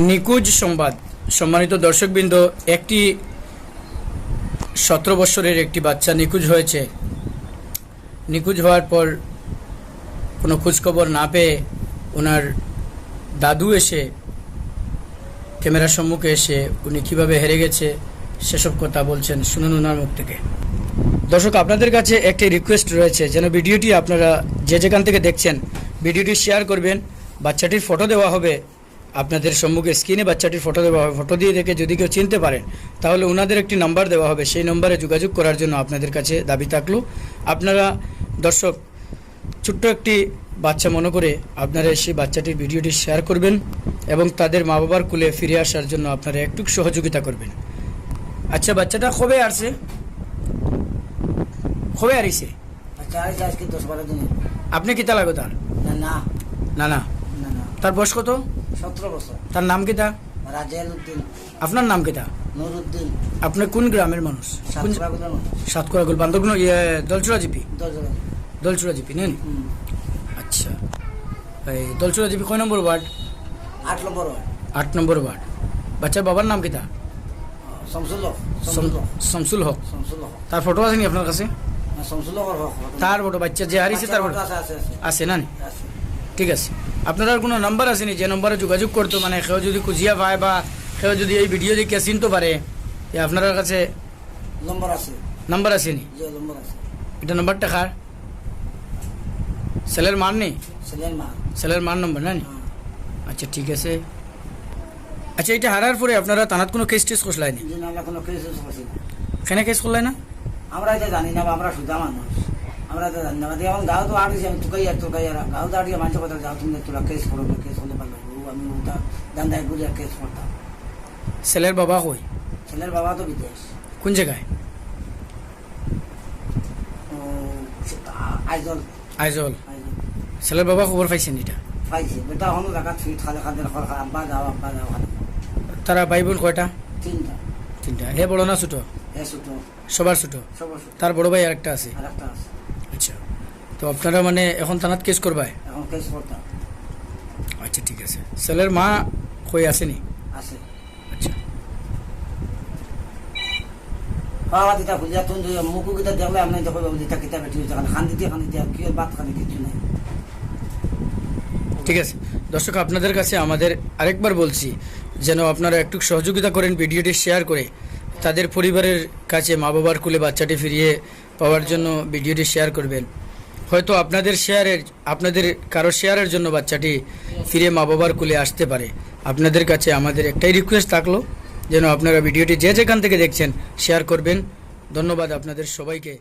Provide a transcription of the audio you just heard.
নিকুজ সংবাদ। সম্মানিত দর্শকবৃন্দ, একটি 17 বছরের একটি বাচ্চা নিকুজ হয়েছে। নিকুজ হওয়ার পর কোনো খোঁজখবর না পেয়ে ওনার দাদু এসে ক্যামেরার সম্মুখে এসে উনি কীভাবে হেরে গেছে সেসব কথা বলছেন। শুনুন ওনার মুখ থেকে। দর্শক, আপনাদের কাছে একটি রিকোয়েস্ট রয়েছে, যেন ভিডিওটি আপনারা যে যেখান থেকে দেখছেন ভিডিওটি শেয়ার করবেন। বাচ্চাটির ফটো দেওয়া হবে আপনাদের সম্মুখে, স্ক্রিনে বাচ্চাটির ফটো দেওয়া হবে। ফটো দিয়ে দেখে যদি কেউ চিনতে পারেন তাহলে ওনাদের একটি নাম্বার দেওয়া হবে, সেই নম্বরে যোগাযোগ করার জন্য আপনাদের কাছে দাবি থাকলো। আপনারা দর্শক, ছোট্ট একটি বাচ্চা মনে করে আপনারা সেই বাচ্চাটির ভিডিওটি শেয়ার করবেন এবং তাদের মা বাবার কুলে ফিরে আসার জন্য আপনারা একটু সহযোগিতা করবেন। আচ্ছা, বাচ্চাটা কবে আসছে? কবে আরিছে? আজকে 10-12 দিন। আপনি কি তালাগো তার? না না না না। না না, তার বয়স কত? 17 বছর। তার নাম কি তা? রাজেল উদ্দিন। আপনার নাম কি তা? নুরুদ্দিন। আপনি কোন গ্রামের মানুষ? সাতকরাগুল, বান্ধবগুলো, দলচুরা জিপি। দলচুরা জিপি নেন? আচ্ছা, এই দলচুরা জিপি কয় নম্বর ওয়ার্ড? 8 নম্বর ওয়ার্ড। 8 নম্বর ওয়ার্ড। বাচ্চার বাবার নাম কি তা? শামসুল হক। শামসুল হক। শামসুল হক। তার ফটো আছে নি আপনার কাছে? শামসুল হক। তার ফটো, বাচ্চা যে হারিয়েছে তার ফটো আছে না? ঠিক আছে। আপনার আর কোনো নাম্বার আসেনি যে নম্বরে যোগাযোগ করতো, মানে কেউ যদি খুঁজিয়া পায় বা কেউ যদি এই ভিডিও দেখে চিনতে পারে, আপনার কাছে নম্বর আছে? নাম্বার আসেনি? নম্বর আছে। এটা নাম্বারটা কার? ছেলের মার নেই? ছেলের মার নম্বর না? আচ্ছা, ঠিক আছে। আচ্ছা, এটা হারার পরে আপনারা থানাত কোনো কেস টেস করলাইনি? কেন কেস করলাই না? আমরা এটা জানি না, আমরা সুদা মানুষ, আমরা তো জানি না। এখন গাঁও তো আড়িয়েছি, আমি তুকাইয়ার গাঁও তো আড়িয়ে মানুষের কথা যাও, তুমি তোরা কেস করবে, কেস করলে পারলো। আমি ওটা দান্দায় বুঝিয়া কেস করতাম। ছেলের বাবা কই? ছেলের বাবা তো বিদেশ। কোন জায়গায়? আইজল। আইজল। ছেলের বাবা খবর পাইছেন? এটা পাইছে। বেটা হলো জায়গা ফিট খালে খালে আব্বা যাও তারা ভাই বোন কয়টা? 3টা। 3টা। হে বড় না ছোট? হে ছোট। সবার ছোট? তার বড় ভাই আরেকটা আছে? আরেকটা আছে। আচ্ছা, তো আপনারা মানে এখন থানাত কেস করবাই? এখন কেস করতাম। আচ্ছা, ঠিক আছে। ছেলের মা কই আসেনি? আছে। আচ্ছা, বাবা দিতা বুঝা তুই মুখু কিতা দেখলে আপনি দেখো দিতা কিতা বেটি খান দিতে কি বাত খানি কিছু নাই। ঠিক আছে। দর্শক, আপনাদের কাছে আমাদের আরেকবার বলছি, যেন আপনারা একটু সহযোগিতা করেন, ভিডিওটি শেয়ার করে তাদের পরিবারের কাছে মা বাবার কুলে বাচ্চাটি ফিরিয়ে পাওয়ার জন্য ভিডিওটি শেয়ার করবেন। হয়তো আপনাদের কারো শেয়ারের জন্য বাচ্চাটি ফিরে মা বাবার কুলে আসতে পারে। আপনাদের কাছে আমাদের একটাই রিকোয়েস্ট থাকলো, যেন আপনারা ভিডিওটি যে যেখান থেকে দেখছেন শেয়ার করবেন। ধন্যবাদ আপনাদের সবাইকে।